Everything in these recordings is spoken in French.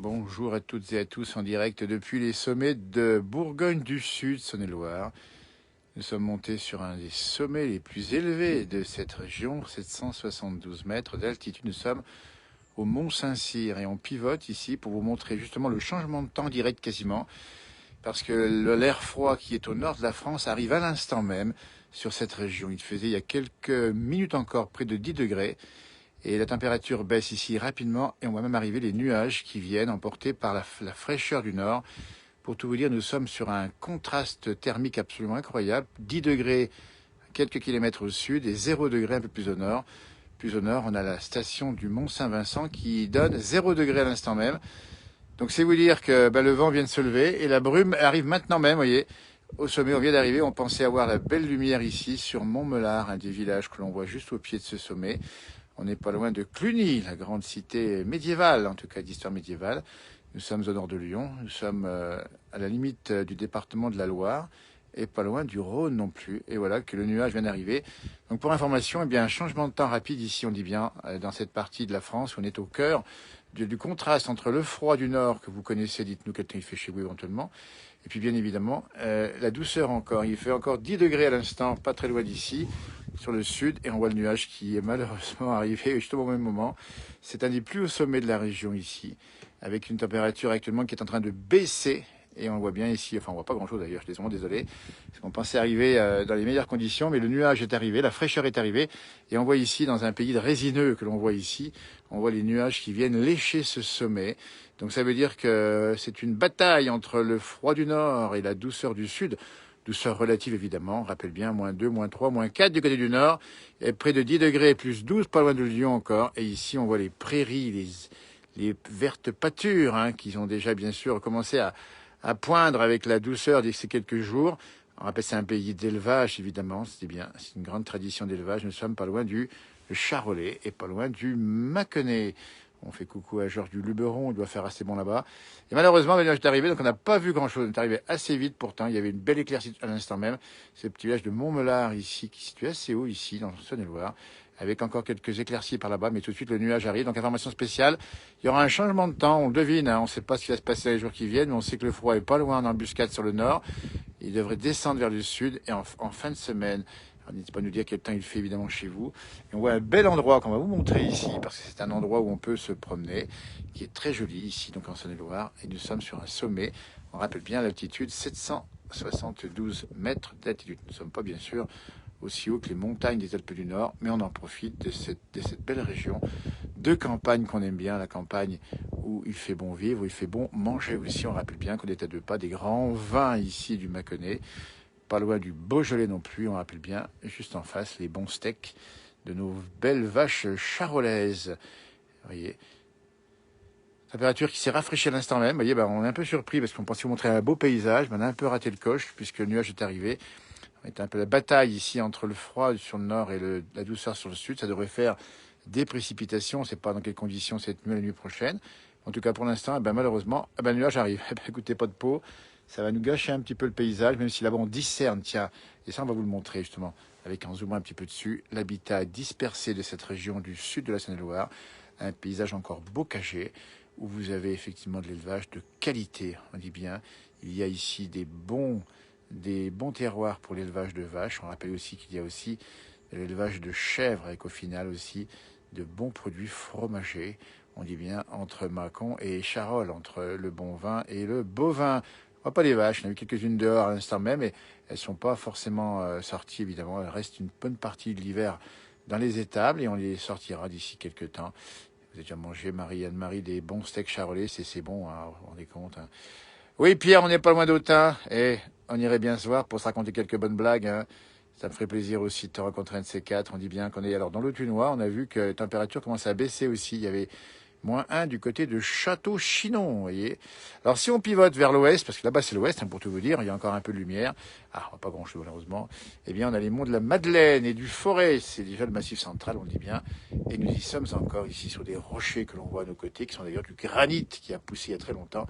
Bonjour à toutes et à tous en direct depuis les sommets de Bourgogne du Sud, Saône-et-Loire. Nous sommes montés sur un des sommets les plus élevés de cette région, 772 mètres d'altitude. Nous sommes au Mont Saint-Cyr et on pivote ici pour vous montrer justement le changement de temps direct quasiment, parce que l'air froid qui est au nord de la France arrive à l'instant même sur cette région. Il faisait il y a quelques minutes encore près de 10 degrés. Et la température baisse ici rapidement et on voit même arriver les nuages qui viennent emportés par la fraîcheur du nord. Pour tout vous dire, nous sommes sur un contraste thermique absolument incroyable. 10 degrés quelques kilomètres au sud et 0 degré un peu plus au nord. Plus au nord, on a la station du Mont Saint-Vincent qui donne 0 degré à l'instant même. Donc c'est vous dire que le vent vient de se lever et la brume arrive maintenant même, vous voyez. Au sommet, on vient d'arriver, on pensait avoir la belle lumière ici sur Montmelard, un des villages que l'on voit juste au pied de ce sommet. On n'est pas loin de Cluny, la grande cité médiévale, en tout cas d'histoire médiévale. Nous sommes au nord de Lyon, nous sommes à la limite du département de la Loire et pas loin du Rhône non plus. Et voilà que le nuage vient d'arriver. Donc pour information, eh bien, un changement de temps rapide ici, on dit bien, dans cette partie de la France où on est au cœur du contraste entre le froid du nord que vous connaissez, dites-nous quel temps il fait chez vous éventuellement, et puis bien évidemment la douceur encore. Il fait encore 10 degrés à l'instant, pas très loin d'ici, sur le sud, et on voit le nuage qui est malheureusement arrivé juste au même moment. C'est un des plus hauts sommets de la région ici, avec une température actuellement qui est en train de baisser. Et on voit bien ici, enfin on voit pas grand chose d'ailleurs, je suis vraiment désolé, parce qu'on pensait arriver dans les meilleures conditions, mais le nuage est arrivé, la fraîcheur est arrivée, et on voit ici, dans un pays de résineux que l'on voit ici, on voit les nuages qui viennent lécher ce sommet. Donc ça veut dire que c'est une bataille entre le froid du nord et la douceur du sud, douceur relative évidemment, on rappelle bien, -2, -3, -4 du côté du nord, et près de 10 degrés, plus 12, pas loin de Lyon encore, et ici on voit les prairies, les vertes pâtures, qui ont déjà bien sûr commencé à poindre avec la douceur de ces quelques jours. On rappelle c'est un pays d'élevage, évidemment, c'est bien, c'est une grande tradition d'élevage. Nous sommes pas loin du Charolais et pas loin du Mâconnais. On fait coucou à Georges du Luberon, il doit faire assez bon là-bas. Et malheureusement, le nuage est arrivé, donc on n'a pas vu grand-chose. On est arrivé assez vite pourtant, il y avait une belle éclaircie à l'instant même. C'est le petit village de Montmelard ici, qui est situé assez haut ici, dans Saône-et-Loire, avec encore quelques éclaircies par là-bas, mais tout de suite le nuage arrive. Donc information spéciale, il y aura un changement de temps, on le devine, on ne sait pas ce qui va se passer les jours qui viennent, mais on sait que le froid est pas loin en embuscade sur le nord. Il devrait descendre vers le sud et en fin de semaine. Alors, n'hésitez pas à nous dire quel temps il fait évidemment chez vous. Et on voit un bel endroit qu'on va vous montrer ici, parce que c'est un endroit où on peut se promener, qui est très joli ici, donc en Saône-et-Loire. Et nous sommes sur un sommet, on rappelle bien l'altitude, 772 mètres d'altitude. Nous ne sommes pas bien sûr aussi haut que les montagnes des Alpes du Nord, mais on en profite de cette belle région de campagne qu'on aime bien, la campagne où il fait bon vivre, où il fait bon manger aussi. On rappelle bien qu'on est à 2 pas des grands vins ici du Mâconnais, pas loin du Beaujolais non plus, on rappelle bien, juste en face, les bons steaks de nos belles vaches charolaises. Vous voyez, température qui s'est rafraîchie à l'instant même. Vous voyez, on est un peu surpris parce qu'on pensait vous montrer un beau paysage, mais on a un peu raté le coche puisque le nuage est arrivé. C'est un peu la bataille ici entre le froid sur le nord et la douceur sur le sud. Ça devrait faire des précipitations. On ne sait pas dans quelles conditions cette nuit, la nuit prochaine. En tout cas, pour l'instant, malheureusement, le nuage arrive. Écoutez, pas de peau. Ça va nous gâcher un petit peu le paysage, même si là-bas on discerne, tiens. Et ça, on va vous le montrer justement, avec en zoomant un petit peu dessus, l'habitat dispersé de cette région du sud de la Saône-et-Loire. Un paysage encore bocagé, où vous avez effectivement de l'élevage de qualité, on dit bien. Il y a ici des bons terroirs pour l'élevage de vaches. On rappelle aussi qu'il y a aussi de l'élevage de chèvres avec au final aussi de bons produits fromagers. On dit bien entre Mâcon et Charolles, entre le bon vin et le bovin. On voit pas les vaches, on a vu quelques-unes dehors à l'instant même, et elles sont pas forcément sorties évidemment. Elles restent une bonne partie de l'hiver dans les étables et on les sortira d'ici quelques temps. Vous avez déjà mangé, Marie-Anne-Marie, des bons steaks charolais, c'est bon, vous vous rendez compte. Oui, Pierre, on n'est pas loin d'Autun, et on irait bien se voir pour se raconter quelques bonnes blagues. Ça me ferait plaisir aussi de te rencontrer un de ces quatre. On dit bien qu'on est alors dans l'Autunois. On a vu que la température commence à baisser aussi. Il y avait -1 du côté de Château-Chinon, vous voyez. Alors si on pivote vers l'ouest, parce que là-bas c'est l'ouest, pour tout vous dire, il y a encore un peu de lumière. Pas grand-chose malheureusement. Eh bien, on a les monts de la Madeleine et du Forêt. C'est déjà le massif central, on le dit bien. Et nous y sommes encore ici sur des rochers que l'on voit à nos côtés, qui sont d'ailleurs du granit qui a poussé il y a très longtemps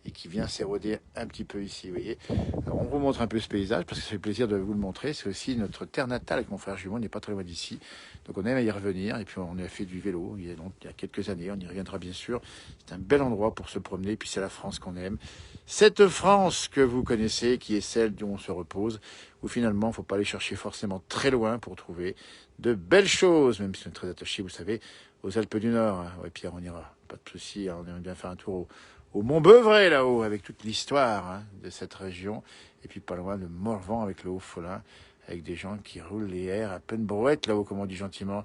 et qui vient s'éroder un petit peu ici, vous voyez. Alors, on vous montre un peu ce paysage parce que ça fait plaisir de vous le montrer. C'est aussi notre terre natale avec mon frère jumeau, on n'est pas très loin d'ici. Donc on aime y revenir et puis on a fait du vélo il y a quelques années, on y reviendra bien sûr. C'est un bel endroit pour se promener et puis c'est la France qu'on aime. Cette France que vous connaissez, qui est celle où on se repose, où finalement il ne faut pas aller chercher forcément très loin pour trouver de belles choses, même si on est très attaché, vous savez, aux Alpes du Nord. Hein. Ouais, Pierre, on ira, pas de souci, hein, on aimerait bien faire un tour au Mont-Beuvray là-haut, avec toute l'histoire hein, de cette région, et puis pas loin de Morvan avec le Haut-Folin, avec des gens qui roulent les airs à pleine brouette là-haut, comme on dit gentiment.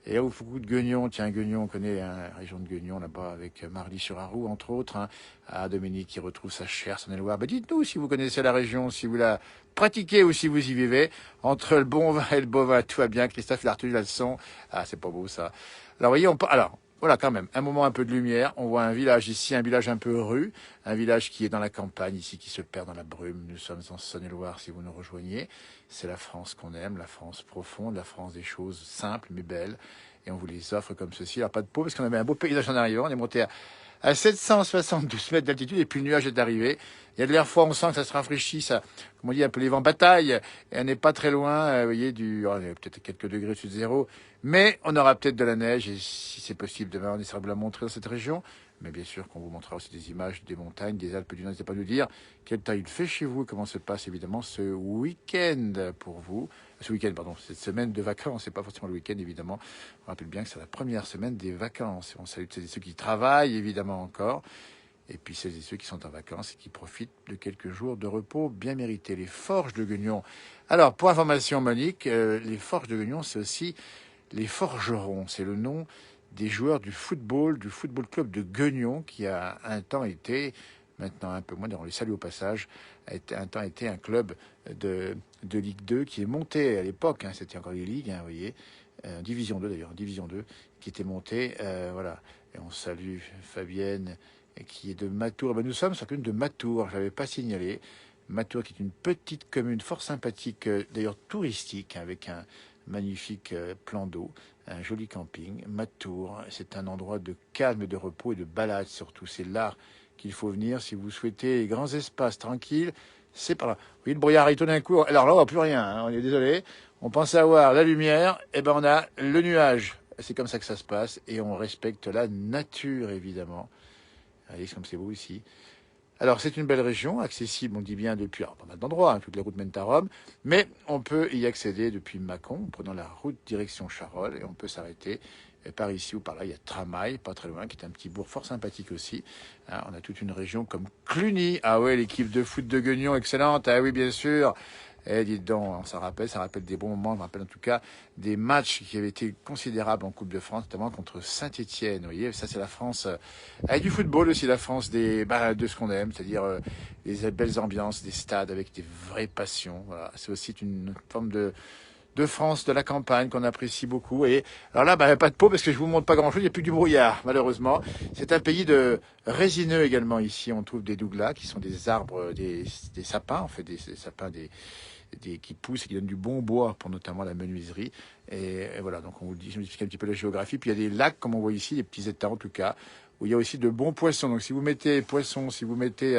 Et là, beaucoup de Guignon, tiens, Guignon, on connaît hein, la région de Guignon là-bas, avec Marly-sur-Arroux, entre autres, hein, à Dominique qui retrouve sa chère Saône-et-Loire. Bah, dites-nous si vous connaissez la région, si vous la pratiquez ou si vous y vivez. Entre le bon vin et le beau vin, tout va bien. Christophe, il a retenu la leçon. Ah, c'est pas beau ça. Alors, voyez, alors, voilà, quand même, un moment un peu de lumière. On voit un village ici, un village un peu rue, un village qui est dans la campagne ici, qui se perd dans la brume. Nous sommes en Saône-et-Loire, si vous nous rejoignez. C'est la France qu'on aime, la France profonde, la France des choses simples mais belles. Et on vous les offre comme ceci. Alors, pas de peau, parce qu'on avait un beau paysage en arrivant. On est monté à 772 mètres d'altitude et puis le nuage est arrivé. Il y a de l'air froid, on sent que ça se rafraîchit, ça, comme on dit, un peu les vents bataillent. Et on n'est pas très loin, vous voyez, on est peut-être quelques degrés au-dessus de zéro. Mais on aura peut-être de la neige et si c'est possible, demain, on essaiera de la montrer dans cette région. Mais bien sûr qu'on vous montrera aussi des images des montagnes, des Alpes du Nord. N'hésitez pas à nous dire quelle taille il fait chez vous, comment se passe évidemment ce week-end pour vous. Ce week-end, pardon, cette semaine de vacances, c'est pas forcément le week-end évidemment. On rappelle bien que c'est la première semaine des vacances. On salue celles et ceux qui travaillent évidemment encore. Et puis celles et ceux qui sont en vacances et qui profitent de quelques jours de repos bien mérités. Les Forges de Guignon. Alors, pour information, Monique, les Forges de Guignon, c'est aussi les Forgerons. C'est le nom des joueurs du football club de Guignon, qui a un temps été, maintenant un peu moins, on les salue au passage, un temps été un club de Ligue 2 qui est monté à l'époque, hein, c'était encore les ligues, hein, vous voyez, Division 2 d'ailleurs, Division 2, qui était monté, voilà. Et on salue Fabienne, qui est de Matour. Ben, nous sommes sur la commune de Matour, je ne l'avais pas signalé. Matour qui est une petite commune fort sympathique, d'ailleurs touristique, avec un magnifique plan d'eau, un joli camping. Matour, c'est un endroit de calme, de repos et de balade surtout. C'est là qu'il faut venir si vous souhaitez les grands espaces tranquilles. C'est par là. Oui, le brouillard est tout d'un coup. Alors là, on voit plus rien, hein, on est désolé. On pensait avoir la lumière, et ben on a le nuage. C'est comme ça que ça se passe et on respecte la nature évidemment. Allez, comme c'est beau ici. Alors, c'est une belle région, accessible, on dit bien, depuis pas mal d'endroits, hein, toutes les routes mènent à Rome, mais on peut y accéder depuis Mâcon, en prenant la route direction Charolles, et on peut s'arrêter par ici ou par là. Il y a Tramail, pas très loin, qui est un petit bourg fort sympathique aussi. Hein, on a toute une région comme Cluny. Ah ouais, l'équipe de foot de Guignon, excellente. Ah oui, bien sûr. Eh, dites donc, ça rappelle des bons moments, ça rappelle en tout cas des matchs qui avaient été considérables en Coupe de France, notamment contre Saint-Étienne. Vous voyez, ça c'est la France, avec du football aussi, la France de ce qu'on aime, c'est-à-dire les belles ambiances, des stades avec des vraies passions. Voilà. C'est aussi une forme de France, de la campagne qu'on apprécie beaucoup. Et alors là, pas de peau parce que je vous montre pas grand-chose, il n'y a plus du brouillard, malheureusement. C'est un pays de résineux également ici. On trouve des douglas qui sont des arbres, des sapins, en fait, des sapins, qui poussent et qui donnent du bon bois pour notamment la menuiserie. Et voilà, donc on vous dit, je vous explique un petit peu la géographie. Puis il y a des lacs, comme on voit ici, des petits étangs en tout cas, où il y a aussi de bons poissons. Donc si vous mettez poissons, si vous mettez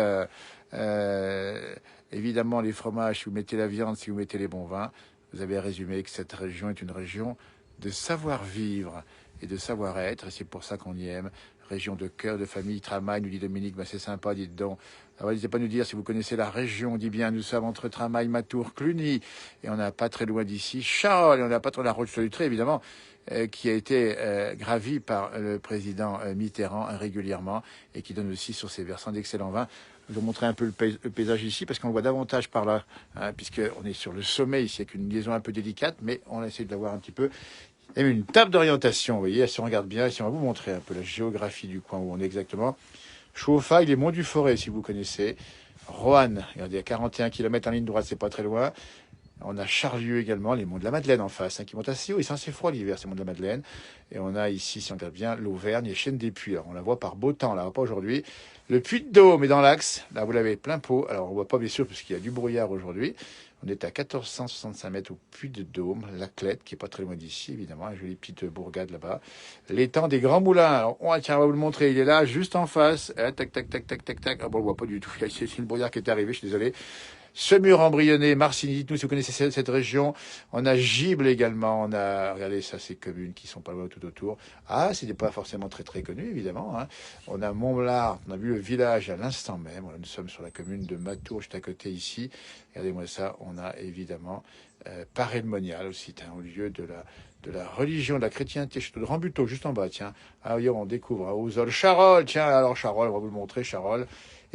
évidemment les fromages, si vous mettez la viande, si vous mettez les bons vins, vous avez résumé que cette région est une région de savoir-vivre et de savoir-être. Et c'est pour ça qu'on y aime. Région de cœur, de famille, Tramail, nous dit Dominique, c'est sympa, dites donc. Alors, n'hésitez pas à nous dire si vous connaissez la région. On dit bien, nous sommes entre Tramail, Matour, Cluny, et on n'a pas très loin d'ici Charolles, et on n'a pas trop la route Solutré, évidemment, qui a été gravie par le président Mitterrand régulièrement, et qui donne aussi sur ses versants d'excellents vins. Je vais vous montrer un peu le paysage ici, parce qu'on le voit davantage par là, hein, puisqu'on est sur le sommet ici, avec une liaison un peu délicate, mais on essaie de la voir un petit peu. Il y a une table d'orientation, vous voyez, si on regarde bien, ici on va vous montrer un peu la géographie du coin où on est exactement. Chauffaille, les monts du Forêt, si vous connaissez. Roanne, regardez, à 41 km en ligne droite, c'est pas très loin. On a Charlieu également, les monts de la Madeleine en face, hein, qui montent assez haut. Ils sont assez froids l'hiver, ces monts de la Madeleine. Et on a ici, si on regarde bien, l'Auvergne et Chaîne des Puys. Alors, on la voit par beau temps, on la voit pas aujourd'hui. Le Puy-de-Dôme est dans l'axe. Là, vous l'avez plein pot. Alors, on voit pas bien sûr, parce qu'il y a du brouillard aujourd'hui. On est à 1465 mètres au Puy de Dôme, la Clette, qui est pas très loin d'ici, évidemment, une jolie petite bourgade là-bas. L'étang des Grands Moulins. Alors, tiens, on va vous le montrer. Il est là, juste en face. Tac, tac, tac, tac, tac, tac. Ah bon, on le voit pas du tout. C'est une brouillard qui est arrivée, je suis désolé. Semur embryonné, Marcigny, dites-nous si vous connaissez cette région. On a Gible également. On a, regardez, ça, ces communes qui sont pas loin tout autour. Ah, c'est pas forcément très très connu, évidemment. Hein. On a Montblar, on a vu le village à l'instant même. Nous sommes sur la commune de Matour, juste à côté ici. Regardez-moi ça. On a évidemment Paray-le-Monial aussi, un lieu de la religion, de la chrétienté, château de Rambuteau, juste en bas, tiens. Ah oui, on découvre à Ozol, Charolles, tiens, alors Charolles, on va vous le montrer, Charolles.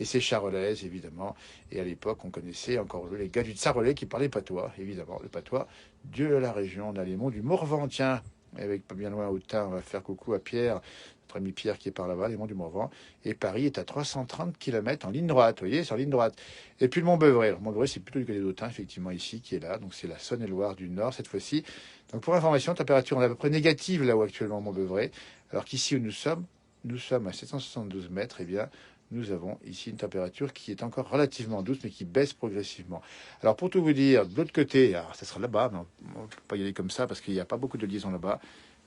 Et c'est charolaise, évidemment. Et à l'époque, on connaissait encore les gars du Tsarolais qui parlaient patois, évidemment, le patois de la région. On a les monts du Morvan, tiens, avec pas bien loin Autun, on va faire coucou à Pierre, notre ami Pierre qui est par là-bas, les monts du Morvan. Et Paris est à 330 km en ligne droite, vous voyez, sur ligne droite. Et puis le Mont Beuvray. Le Mont Beuvray, c'est plutôt du côté d'Autun, effectivement, ici, qui est là. Donc c'est la Saône-et-Loire du Nord, cette fois-ci. Donc pour information, température, on est à peu près négative là où actuellement au Mont Beuvray. Alors qu'ici où nous sommes à 772 mètres, eh bien, nous avons ici une température qui est encore relativement douce, mais qui baisse progressivement. Alors, pour tout vous dire, de l'autre côté, alors, ça sera là-bas, mais on ne peut pas y aller comme ça parce qu'il n'y a pas beaucoup de liaisons là-bas.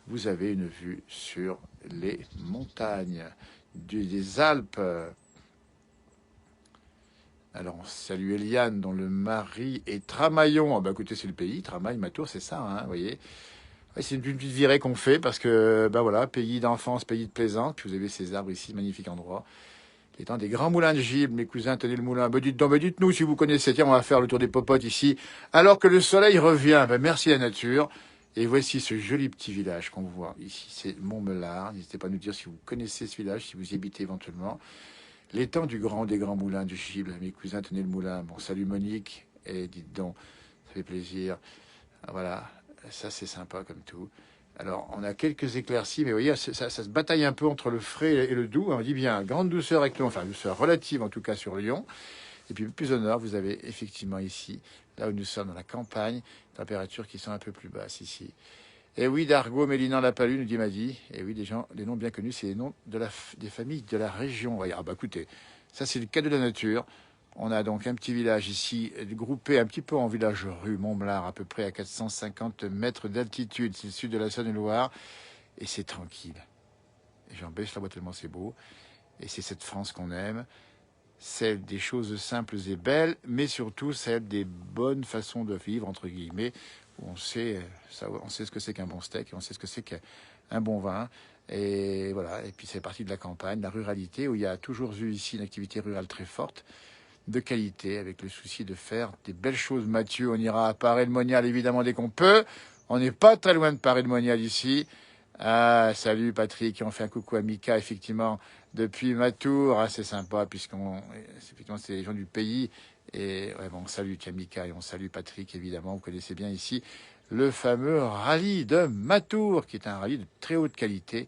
Vous avez une vue sur les montagnes des Alpes. Alors, on salue Eliane, dont le mari est Tramaillon. Ah, bah, écoutez, c'est le pays, Tramaille, Matour, c'est ça, hein, vous voyez. Ouais, c'est une petite virée qu'on fait parce que, bah voilà, pays d'enfance, pays de plaisance. Puis vous avez ces arbres ici, magnifique endroit. Étant des grands moulins de Gilles, mes cousins tenaient le moulin. Dites-nous si vous connaissez. Tiens, on va faire le tour des popotes ici. Alors que le soleil revient, merci la nature. Et voici ce joli petit village qu'on voit ici. C'est Montmelard. N'hésitez pas à nous dire si vous connaissez ce village, si vous y habitez éventuellement. L'étang des grands moulins de Gilles. Mes cousins tenaient le moulin. Bon, salut Monique. Et dites donc, ça fait plaisir. Voilà, ça c'est sympa comme tout. Alors, on a quelques éclaircies, mais vous voyez, ça se bataille un peu entre le frais et le doux. On dit bien, grande douceur actuellement, enfin, douceur relative en tout cas sur Lyon. Et puis, plus au nord, vous avez effectivement ici, là où nous sommes dans la campagne, températures qui sont un peu plus basses ici. Et oui, Dargaud, Mélinan, Lapalu, nous dit Madi. Et oui, des noms bien connus, c'est les noms des familles de la région. Voyez, ah bah écoutez, ça c'est le cas de la nature. On a donc un petit village ici, groupé un petit peu en village rue Montblar, à peu près à 450 mètres d'altitude. C'est le sud de la Saône-et-Loire. Et c'est tranquille. Et j'en baisse la voix tellement c'est beau. Et c'est cette France qu'on aime. Celle des choses simples et belles, mais surtout celle des bonnes façons de vivre, entre guillemets, où on sait ce que c'est qu'un bon steak, et on sait ce que c'est qu'un bon vin. Et voilà. Et puis c'est partie de la campagne, la ruralité, où il y a toujours eu ici une activité rurale très forte, de qualité, avec le souci de faire des belles choses. Mathieu, on ira à Paray-le-Monial, évidemment, dès qu'on peut. On n'est pas très loin de Paray-le-Monial ici. Ah, salut Patrick, on fait un coucou à Mika, effectivement, depuis Matour. Ah, c'est sympa, effectivement, c'est les gens du pays. Et ouais, bon, on salue Mika et on salue Patrick, évidemment. Vous connaissez bien ici le fameux rallye de Matour, qui est un rallye de très haute qualité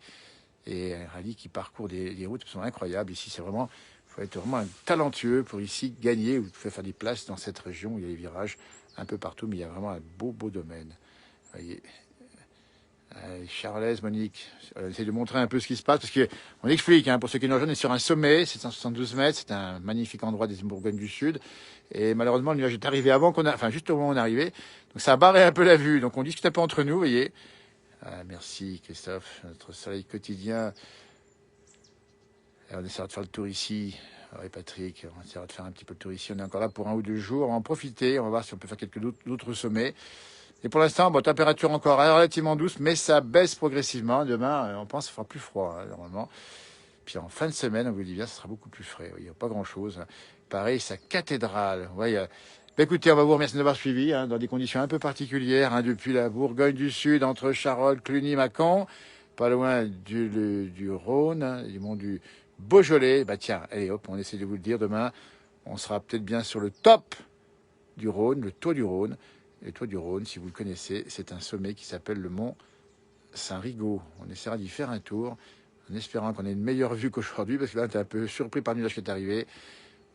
et un rallye qui parcourt des routes absolument incroyables. Ici, c'est vraiment, il faut être vraiment un talentueux pour ici gagner. Vous pouvez faire des places dans cette région où il y a des virages un peu partout, mais il y a vraiment un beau domaine. Vous voyez. Charolaise, Monique, on essaie de montrer un peu ce qui se passe, parce qu'on explique, hein, pour ceux qui nous rejoignent, on est sur un sommet, 772 mètres, c'est un magnifique endroit des Bourgognes du Sud, et malheureusement, le nuage est arrivé juste au moment où on est arrivé, donc ça a barré un peu la vue, donc on discute un peu entre nous, vous voyez. Ah, merci Christophe, notre soleil quotidien. Et on essaiera de faire le tour ici. Oui, Patrick, on essaiera de faire un petit peu le tour ici. On est encore là pour 1 ou 2 jours. On va en profiter. On va voir si on peut faire quelques d'autres sommets. Et pour l'instant, température encore relativement douce, mais ça baisse progressivement. Demain, on pense qu'il fera plus froid, hein, normalement. Puis en fin de semaine, on vous dit bien, ça sera beaucoup plus frais. Il n'y a pas grand-chose. Pareil, sa cathédrale. Écoutez, on va vous remercier de m'avoir suivi dans des conditions un peu particulières, depuis la Bourgogne du Sud, entre Charolles, Cluny, Mâcon, pas loin du Rhône, du mont du Beaujolais. Tiens, allez hop, on essaie de vous le dire demain. On sera peut-être bien sur le top du Rhône, le toit du Rhône. Le toit du Rhône, si vous le connaissez, c'est un sommet qui s'appelle le mont Saint-Rigaud. On essaiera d'y faire un tour, en espérant qu'on ait une meilleure vue qu'aujourd'hui, parce que là, tu es un peu surpris par le nuage qui est arrivé.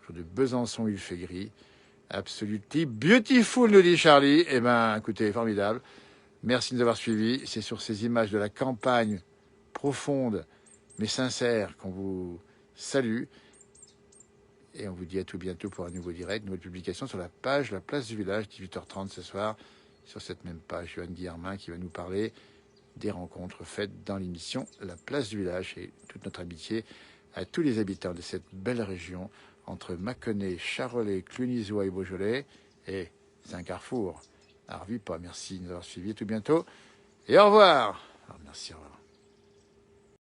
Jour de Besançon, il fait gris. Absolutely beautiful, nous dit Charlie. Écoutez, formidable. Merci de nous avoir suivis. C'est sur ces images de la campagne profonde, mais sincère, qu'on vous salue. Et on vous dit à tout bientôt pour un nouveau direct, nouvelle publication sur la page La Place du Village, 18h30 ce soir, sur cette même page. Johan Guillermin qui va nous parler des rencontres faites dans l'émission La Place du Village, et toute notre amitié à tous les habitants de cette belle région entre Mâconnais, Charolais, Cluny-Zois et Beaujolais. Et c'est un carrefour. Alors, pas. Merci de nous avoir suivis. À tout bientôt. Et au revoir. Alors, merci, au revoir.